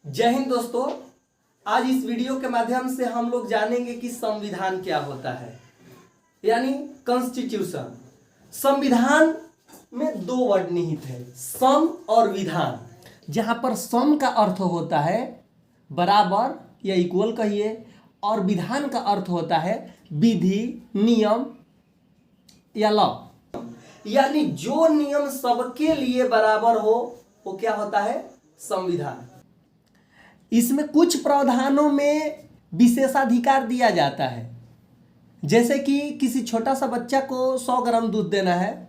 जय हिंद दोस्तों। आज इस वीडियो के माध्यम से हम लोग जानेंगे कि संविधान क्या होता है, यानी कॉन्स्टिट्यूशन। संविधान में दो वर्ड निहित है, सम और विधान। जहां पर सम का अर्थ होता है बराबर या इक्वल कहिए, और विधान का अर्थ होता है विधि, नियम या लॉ। यानी जो नियम सबके लिए बराबर हो वो क्या होता है, संविधान। इसमें कुछ प्रावधानों में विशेषाधिकार दिया जाता है, जैसे कि किसी छोटा सा बच्चा को 100 ग्राम दूध देना है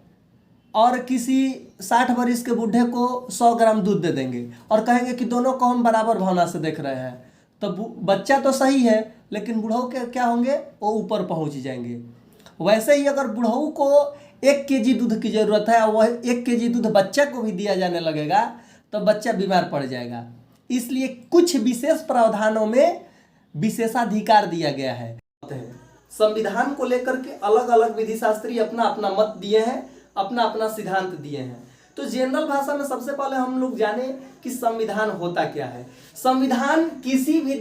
और किसी 60 वर्ष के बूढ़े को 100 ग्राम दूध दे देंगे और कहेंगे कि दोनों को हम बराबर भावना से देख रहे हैं, तो बच्चा तो सही है लेकिन बूढ़ों के क्या होंगे, वो ऊपर पहुंच जाएंगे। वैसे ही अगर बूढ़ों को 1 केजी दूध की जरूरत है और वह 1 केजी दूध बच्चा को भी दिया जाने लगेगा तो बच्चा बीमार पड़ जाएगा। इसलिए कुछ विशेष प्रावधानों में विशेषाधिकार दिया गया है। संविधान को लेकर के अलग अलग विधि शास्त्री अपना अपना मत दिए हैं, अपना अपना सिद्धांत दिए हैं। तो जनरल भाषा में सबसे पहले हम लोग जाने कि संविधान होता क्या है। संविधान किसी भी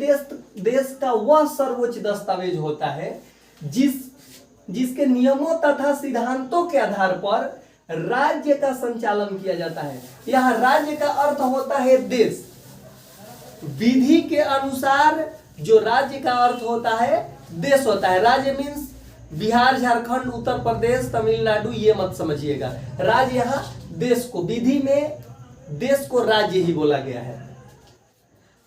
देश का वह सर्वोच्च दस्तावेज होता है जिसके नियमों तथा सिद्धांतों के आधार पर राज्य का संचालन किया जाता है। यहाँ राज्य का अर्थ होता है देश। विधि के अनुसार जो राज्य का अर्थ होता है देश होता है। राज्य मीन्स बिहार, झारखंड, उत्तर प्रदेश, तमिलनाडु, ये मत समझिएगा। राज्य यहाँ देश को, विधि में देश को राज्य ही बोला गया है,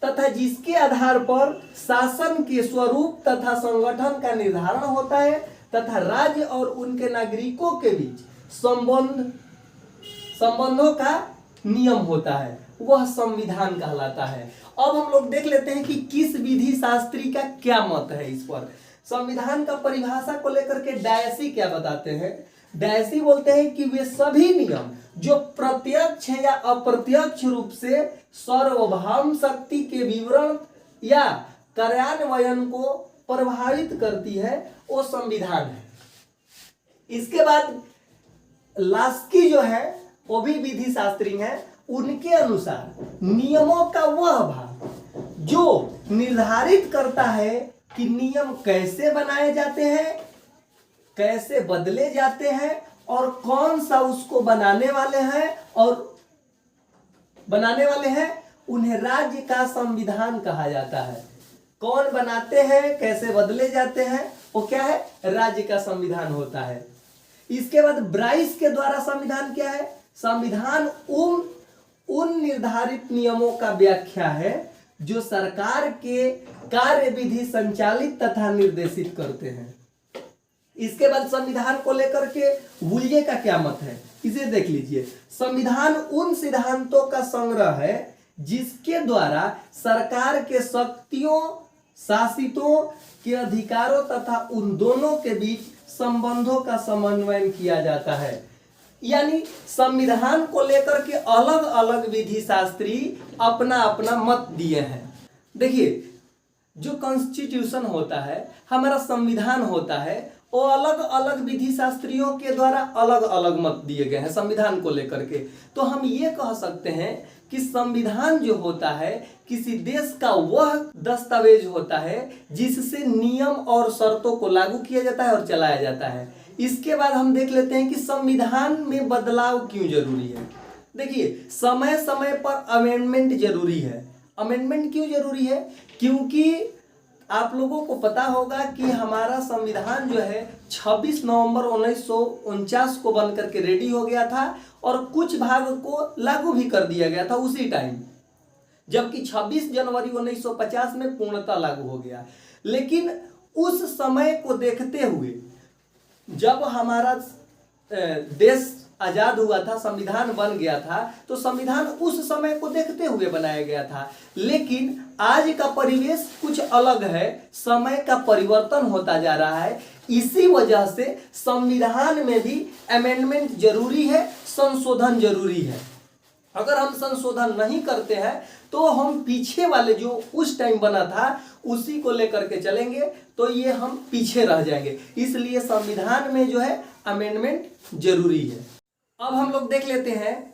तथा जिसके आधार पर शासन के स्वरूप तथा संगठन का निर्धारण होता है तथा राज्य और उनके नागरिकों के बीच संबंधों का नियम होता है, वह संविधान कहलाता है। अब हम लोग देख लेते हैं कि किस विधि शास्त्री का क्या मत है इस पर। संविधान का परिभाषा को लेकर के डायसी क्या बताते हैं। डायसी बोलते हैं कि वे सभी नियम जो प्रत्यक्ष या अप्रत्यक्ष रूप से सार्वभौम शक्ति के विवरण या कार्यान्वयन को प्रभावित करती है, वो संविधान है। इसके बाद लास्की जो है वो भी विधि शास्त्री हैं। उनके अनुसार नियमों का वह भाग जो निर्धारित करता है कि नियम कैसे बनाए जाते हैं, कैसे बदले जाते हैं और कौन सा उसको बनाने वाले हैं, उन्हें राज्य का संविधान कहा जाता है। कौन बनाते हैं, कैसे बदले जाते हैं, वो क्या है, राज्य का संविधान होता है। इसके बाद ब्राइस के द्वारा संविधान क्या है, संविधान उन निर्धारित नियमों का व्याख्या है जो सरकार के कार्य विधि संचालित तथा निर्देशित करते हैं। इसके बाद संविधान को लेकर के वुल्ये का क्या मत है, इसे देख लीजिए। संविधान उन सिद्धांतों का संग्रह है जिसके द्वारा सरकार के शक्तियों, शासितों के अधिकारों तथा उन दोनों के बीच संबंधों का समन्वय किया जाता है। यानी संविधान को लेकर के अलग अलग विधि शास्त्री अपना अपना मत दिए हैं। देखिए, जो कॉन्स्टिट्यूशन होता है, हमारा संविधान होता है, वो अलग अलग विधि शास्त्रियों के द्वारा अलग अलग मत दिए गए हैं संविधान को लेकर के। तो हम ये कह सकते हैं कि संविधान जो होता है किसी देश का वह दस्तावेज होता है जिससे नियम और शर्तों को लागू किया जाता है और चलाया जाता है। इसके बाद हम देख लेते हैं कि संविधान में बदलाव क्यों जरूरी है। देखिए, समय समय पर अमेंडमेंट जरूरी है। अमेंडमेंट क्यों जरूरी है, क्योंकि आप लोगों को पता होगा कि हमारा संविधान जो है 26 नवंबर 1949 को बन करके रेडी हो गया था और कुछ भाग को लागू भी कर दिया गया था उसी टाइम, जबकि 26 जनवरी 1950 में पूर्णतः लागू हो गया। लेकिन उस समय को देखते हुए, जब हमारा देश आजाद हुआ था, संविधान बन गया था, तो संविधान उस समय को देखते हुए बनाया गया था। लेकिन आज का परिवेश कुछ अलग है, समय का परिवर्तन होता जा रहा है। इसी वजह से संविधान में भी अमेंडमेंट जरूरी है, संशोधन जरूरी है। अगर हम संशोधन नहीं करते हैं तो हम पीछे वाले जो उस टाइम बना था उसी को लेकर के चलेंगे तो ये हम पीछे रह जाएंगे। इसलिए संविधान में जो है अमेंडमेंट जरूरी है। अब हम लोग देख लेते हैं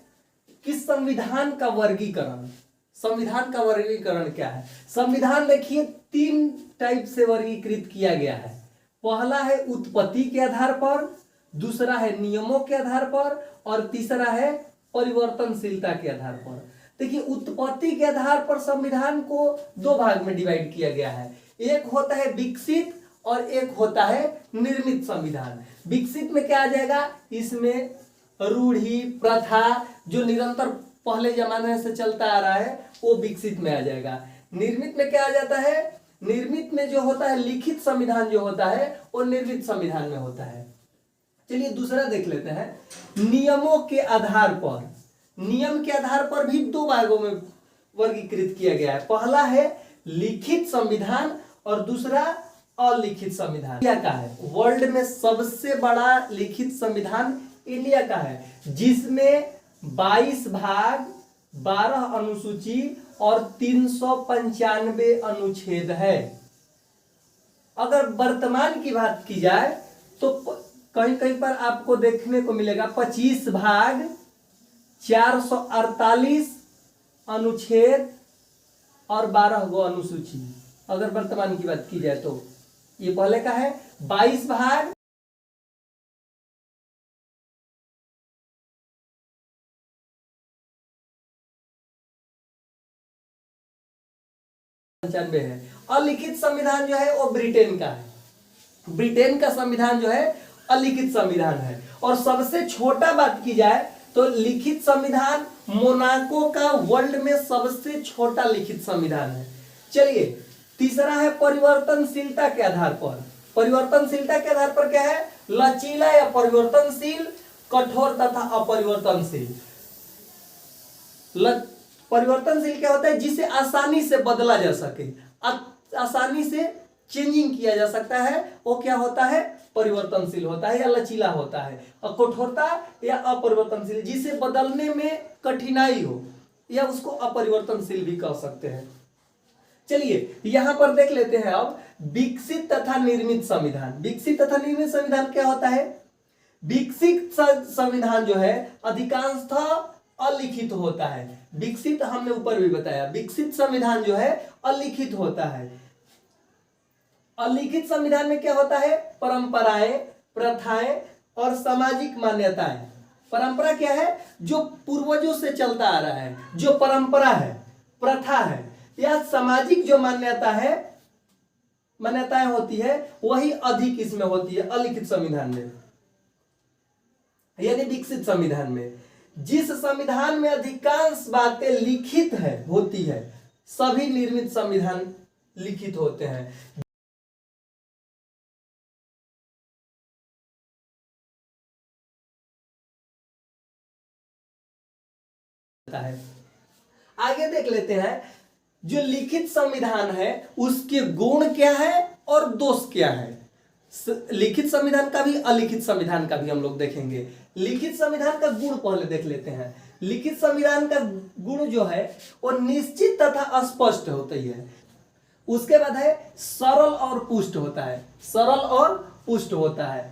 कि संविधान का वर्गीकरण। संविधान का वर्गीकरण क्या है? संविधान देखिए 3 टाइप से वर्गीकृत किया गया है। पहला है उत्पत्ति के आधार पर, दूसरा है नियमों के आधार पर, और तीसरा है परिवर्तनशीलता के आधार पर। देखिए उत्पत्ति के आधार पर संविधान को 2 भाग में डिवाइड किया गया है। एक होता है विकसित और एक होता है निर्मित संविधान। विकसित में क्या आ जाएगा? इसमें रूढ़ि प्रथा जो निरंतर पहले जमाने से चलता आ रहा है वो विकसित में आ जाएगा। निर्मित में क्या आ जाता है? निर्मित में जो होता है लिखित संविधान जो होता है वो निर्मित संविधान में होता है। चलिए दूसरा देख लेते हैं। नियमों के आधार पर, नियम के आधार पर भी 2 भागों में वर्गीकृत किया गया है। पहला है लिखित संविधान और दूसरा अलिखित संविधान। इंडिया का है वर्ल्ड में सबसे बड़ा लिखित संविधान इंडिया का है, जिसमें 22 भाग, 12 अनुसूची और 395 अनुच्छेद है। अगर वर्तमान की बात की जाए तो कहीं कहीं पर आपको देखने को मिलेगा 25 भाग, 448 अनुच्छेद और 12 गो अनुसूची। अगर वर्तमान की बात की जाए तो ये पहले का है 22 भाग, है। अलिखित संविधान जो है वो ब्रिटेन का है। ब्रिटेन का संविधान जो है अलिखित संविधान है। और सबसे छोटा बात की जाए तो लिखित संविधान मोनाको का वर्ल्ड में सबसे छोटा लिखित संविधान है। चलिए तीसरा है परिवर्तनशीलता के आधार पर। परिवर्तनशीलता के आधार पर क्या है? लचीला या परिवर्तनशील, कठोर तथा अपरिवर्तनशील। परिवर्तनशील क्या होता है? जिसे आसानी से बदला जा सके, आसानी से चेंजिंग किया जा सकता है, वो क्या होता है? परिवर्तनशील होता है या लचीला होता है। और कठोरता या अपरिवर्तनशील, जिसे बदलने में कठिनाई हो, या उसको अपरिवर्तनशील भी कह सकते हैं। चलिए यहां पर देख लेते हैं अब विकसित तथा निर्मित संविधान। विकसित तथा निर्मित संविधान क्या होता है? विकसित संविधान जो है अधिकांशतः अलिखित होता है। विकसित हमने ऊपर भी बताया, विकसित संविधान जो है अलिखित होता है। अलिखित संविधान में क्या होता है? परंपराएं, प्रथाएं और सामाजिक मान्यताएं। परंपरा क्या है? जो पूर्वजों से चलता आ रहा है, जो परंपरा है, प्रथा है, या सामाजिक जो मान्यताएं होती है वही अधिक इसमें होती है अलिखित संविधान में। यानी विकसित संविधान में जिस संविधान में अधिकांश बातें लिखित होती है, सभी निर्मित संविधान लिखित होते हैं। आगे देख लेते हैं जो लिखित संविधान है उसके गुण क्या है और दोष क्या है। लिखित संविधान का भी अलिखित संविधान का भी हम लोग देखेंगे। लिखित संविधान का गुण पहले देख लेते हैं। लिखित संविधान का गुण जो है वो निश्चित तथा स्पष्ट होती है। उसके बाद है सरल और पुष्ट होता है। सरल और पुष्ट होता है।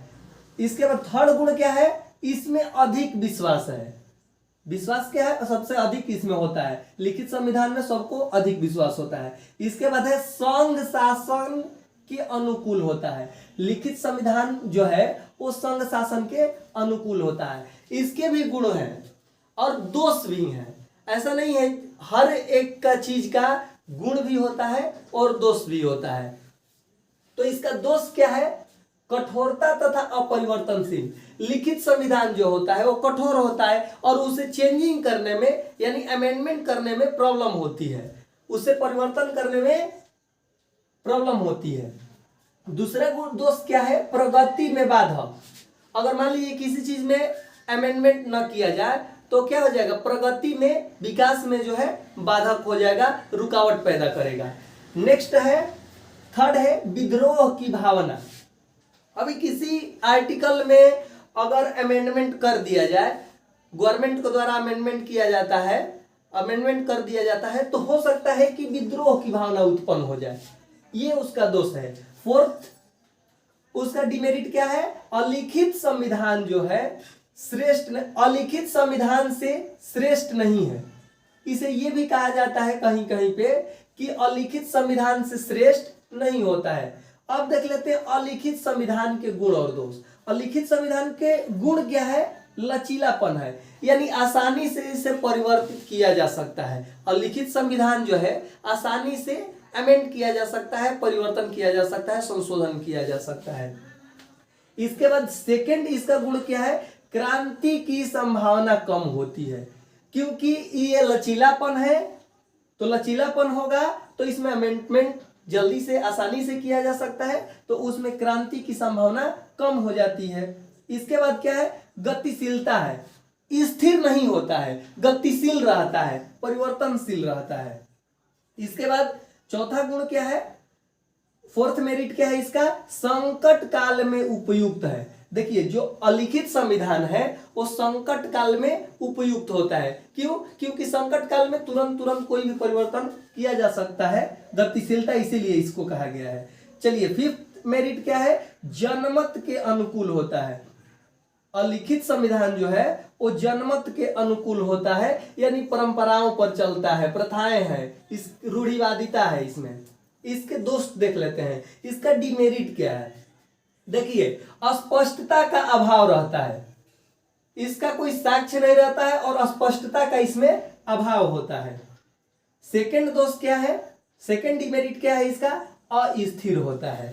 इसके बाद थर्ड गुण क्या है? इसमें अधिक विश्वास है। विश्वास क्या है? सबसे अधिक इसमें होता है। लिखित संविधान में सबको अधिक विश्वास होता है। इसके बाद है संघ शासन के अनुकूल होता है। लिखित संविधान जो है वो संघ शासन के अनुकूल होता है। इसके भी गुण हैं और दोष भी हैं। ऐसा नहीं है, हर एक का चीज का गुण भी होता है और दोष भी होता है। तो इसका दोष क्या है? कठोरता तथा अपरिवर्तनशील। लिखित संविधान जो होता है वो कठोर होता है और उसे चेंजिंग करने में यानी अमेंडमेंट करने में प्रॉब्लम होती है, उसे परिवर्तन करने में प्रॉब्लम होती है। दूसरा गुण दोष क्या है? प्रगति में बाधा। अगर मान लीजिए किसी चीज में अमेंडमेंट न किया जाए तो क्या हो जाएगा? प्रगति में, विकास में जो है बाधक हो जाएगा, रुकावट पैदा करेगा। नेक्स्ट है, थर्ड है विद्रोह की भावना। अभी किसी आर्टिकल में अगर अमेंडमेंट कर दिया जाए, गवर्नमेंट के द्वारा अमेंडमेंट किया जाता है, अमेंडमेंट कर दिया जाता है, तो हो सकता है कि विद्रोह की भावना उत्पन्न हो जाए। ये उसका दोष है। फोर्थ उसका डिमेरिट क्या है? अलिखित संविधान जो है श्रेष्ठ, अलिखित संविधान से श्रेष्ठ नहीं है। इसे ये भी कहा जाता है कहीं कहीं पे कि अलिखित संविधान से श्रेष्ठ नहीं होता है। अब देख लेते हैं अलिखित संविधान के गुण और दोष। अलिखित संविधान के गुण क्या है? लचीलापन है, यानी आसानी से इसे परिवर्तित किया जा सकता है। अलिखित संविधान जो है आसानी से अमेंड किया जा सकता है, परिवर्तन किया जा सकता है, संशोधन किया जा सकता है। इसके बाद सेकंड इसका गुण क्या है? क्रांति की संभावना कम होती है, क्योंकि ये लचीलापन है, तो लचीलापन होगा तो इसमें अमेंडमेंट जल्दी से आसानी से किया जा सकता है, तो उसमें क्रांति की संभावना कम हो जाती है। इसके बाद क्या है? गतिशीलता है, स्थिर नहीं होता है, गतिशील रहता है, परिवर्तनशील रहता है। इसके बाद चौथा गुण क्या है? फोर्थ मेरिट क्या है इसका? संकट काल में उपयुक्त है। देखिए जो अलिखित संविधान है वो संकट काल में उपयुक्त होता है। क्यों? क्योंकि संकट काल में तुरंत तुरंत कोई भी परिवर्तन किया जा सकता है, गतिशीलता इसीलिए इसको कहा गया है। चलिए फिफ्थ मेरिट क्या है? जनमत के अनुकूल होता है। अलिखित संविधान जो है वो जनमत के अनुकूल होता है, यानी परंपराओं पर चलता है, प्रथाएं हैं, इस रूढ़िवादिता है इसमें। इसके दोष देख लेते हैं। इसका डिमेरिट क्या है? देखिए अस्पष्टता का अभाव रहता है, इसका कोई साक्ष्य नहीं रहता है और अस्पष्टता का इसमें अभाव होता है। सेकंड दोष क्या है? सेकंड डिमेरिट क्या है इसका? अस्थिर होता है।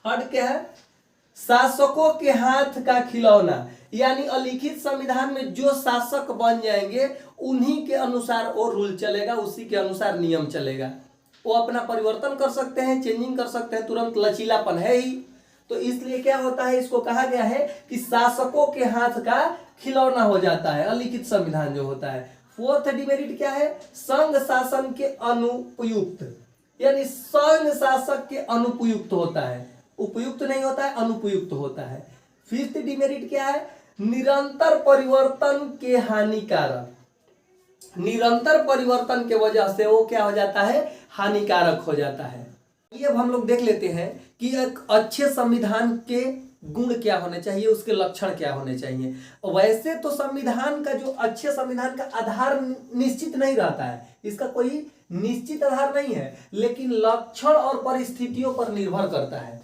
थर्ड क्या है? शासकों के हाथ का खिलौना, यानी अलिखित संविधान में जो शासक बन जाएंगे उन्हीं के अनुसार वो रूल चलेगा, उसी के अनुसार नियम चलेगा। वो अपना परिवर्तन कर सकते हैं, चेंजिंग कर सकते हैं, तुरंत लचीलापन है ही। तो इसलिए क्या होता है, इसको कहा गया है कि शासकों के हाथ का खिलौना हो जाता है अलिखित संविधान जो होता है। फोर्थ डिमेरिट क्या है? संघ शासन के अनुपयुक्त, यानी संघ शासक के अनुपयुक्त होता है, उपयुक्त नहीं होता है, अनुपयुक्त होता है। फिफ्थ डिमेरिट क्या है? निरंतर परिवर्तन के हानिकारक। निरंतर परिवर्तन के वजह से वो क्या हो जाता है? हानिकारक हो जाता है। ये अब हम लोग देख लेते हैं कि एक अच्छे संविधान के गुण क्या होने चाहिए, उसके लक्षण क्या होने चाहिए। वैसे तो संविधान का जो अच्छे संविधान का आधार निश्चित नहीं रहता है, इसका कोई निश्चित आधार नहीं है, लेकिन लक्षण और परिस्थितियों पर निर्भर करता है।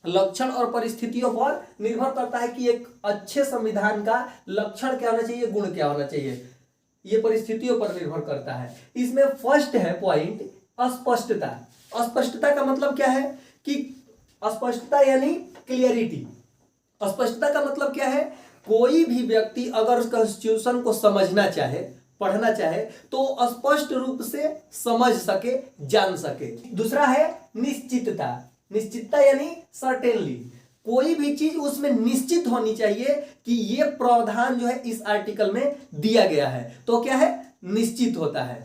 लक्षण और परिस्थितियों पर निर्भर करता है कि एक अच्छे संविधान का लक्षण क्या होना चाहिए, गुण क्या होना चाहिए, ये परिस्थितियों पर निर्भर करता है। इसमें फर्स्ट है पॉइंट अस्पष्टता। अस्पष्टता का मतलब क्या है कि अस्पष्टता यानी क्लियरिटी। अस्पष्टता का मतलब क्या है? कोई भी व्यक्ति अगर कॉन्स्टिट्यूशन को समझना चाहे, पढ़ना चाहे, तो स्पष्ट रूप से समझ सके, जान सके। दूसरा है निश्चितता। निश्चितता यानी सर्टेनली, कोई भी चीज उसमें निश्चित होनी चाहिए कि ये प्रावधान जो है इस आर्टिकल में दिया गया है, तो क्या है? निश्चित होता है।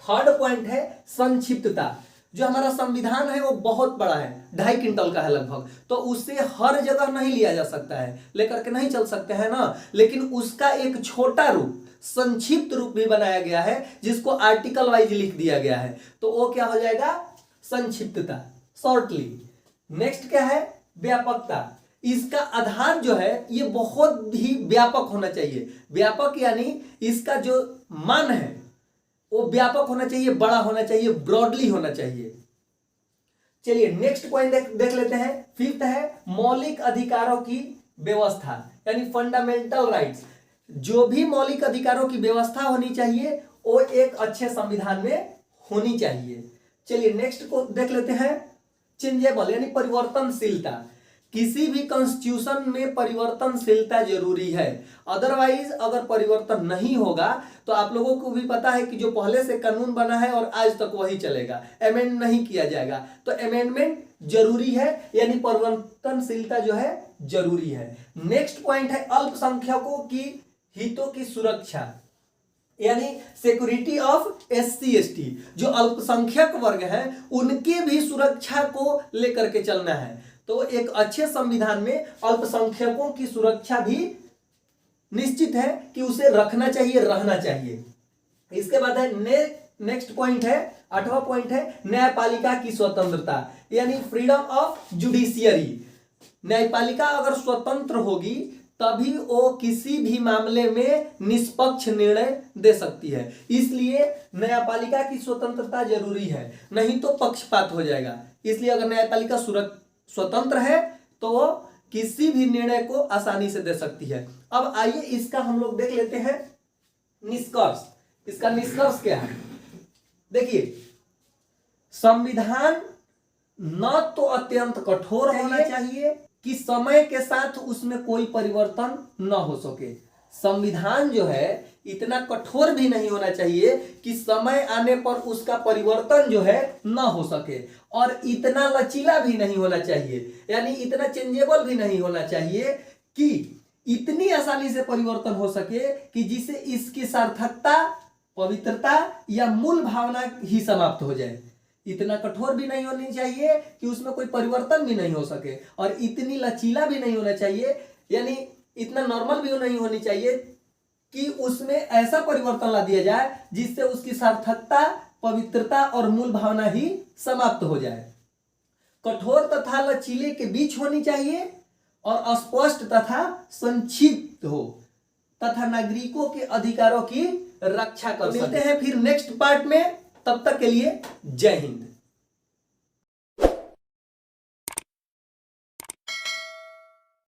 थर्ड पॉइंट है संक्षिप्तता। जो हमारा संविधान है वो बहुत बड़ा है, 2.5 क्विंटल का है लगभग, तो उसे हर जगह नहीं लिया जा सकता है, लेकर के नहीं चल सकते हैं ना। लेकिन उसका एक छोटा रूप, संक्षिप्त रूप भी बनाया गया है, जिसको आर्टिकल वाइज लिख दिया गया है, तो वो क्या हो जाएगा? संक्षिप्तता, शॉर्टली। नेक्स्ट क्या है? व्यापकता। इसका आधार जो है ये बहुत ही व्यापक होना चाहिए। व्यापक यानी इसका जो मान है वो व्यापक होना चाहिए, बड़ा होना चाहिए, ब्रॉडली होना चाहिए। चलिए नेक्स्ट पॉइंट देख लेते हैं। फिफ्थ है मौलिक अधिकारों की व्यवस्था, यानी फंडामेंटल राइट्स। जो भी मौलिक अधिकारों की व्यवस्था होनी चाहिए वो एक अच्छे संविधान में होनी चाहिए। चलिए नेक्स्ट को देख लेते हैं। चेंजेबल यानी परिवर्तनशीलता। किसी भी कॉन्स्टिट्यूशन में परिवर्तनशीलता जरूरी है, अदरवाइज अगर परिवर्तन नहीं होगा तो आप लोगों को भी पता है कि जो पहले से कानून बना है और आज तक वही चलेगा, अमेंड नहीं किया जाएगा। तो अमेंडमेंट जरूरी है, यानी परिवर्तनशीलता जो है जरूरी है। नेक्स्ट पॉइंट है अल्पसंख्यकों की हितों की सुरक्षा, यानी सिक्योरिटी ऑफ SC/ST। जो अल्पसंख्यक वर्ग हैं उनके भी सुरक्षा को लेकर के चलना है। तो एक अच्छे संविधान में अल्पसंख्यकों की सुरक्षा भी निश्चित है कि उसे रखना चाहिए, रहना चाहिए। इसके बाद है नेक्स्ट पॉइंट है, 8वां पॉइंट है न्यायपालिका की स्वतंत्रता, यानी फ्रीडम ऑफ जुडिशियरी। न्यायपालिका अगर स्वतंत्र होगी तभी वो किसी भी मामले में निष्पक्ष निर्णय दे सकती है। इसलिए न्यायपालिका की स्वतंत्रता जरूरी है, नहीं तो पक्षपात हो जाएगा। इसलिए अगर न्यायपालिका स्वतंत्र है तो वो किसी भी निर्णय को आसानी से दे सकती है। अब आइए इसका हम लोग देख लेते हैं निष्कर्ष। इसका निष्कर्ष क्या है? देखिए, संविधान न तो अत्यंत कठोर होना चाहिए कि समय के साथ उसमें कोई परिवर्तन न हो सके। संविधान जो है इतना कठोर भी नहीं होना चाहिए कि समय आने पर उसका परिवर्तन जो है न हो सके, और इतना लचीला भी नहीं होना चाहिए, यानी इतना चेंजेबल भी नहीं होना चाहिए कि इतनी आसानी से परिवर्तन हो सके कि जिससे इसकी सार्थकता, पवित्रता या मूल भावना ही समाप्त हो जाए। इतना कठोर भी नहीं होनी चाहिए कि उसमें कोई परिवर्तन भी नहीं हो सके, और इतनी लचीला भी नहीं होना चाहिए, यानी इतना नॉर्मल भी नहीं होनी चाहिए कि उसमें ऐसा परिवर्तन ला दिया जाए जिससे उसकी सार्थकता, पवित्रता और मूल भावना ही समाप्त हो जाए। कठोर तथा लचीले के बीच होनी चाहिए और स्पष्ट तथा संक्षिप्त हो तथा नागरिकों के अधिकारों की रक्षा कर। मिलते हैं फिर नेक्स्ट पार्ट में, तब तक के लिए जय हिंद।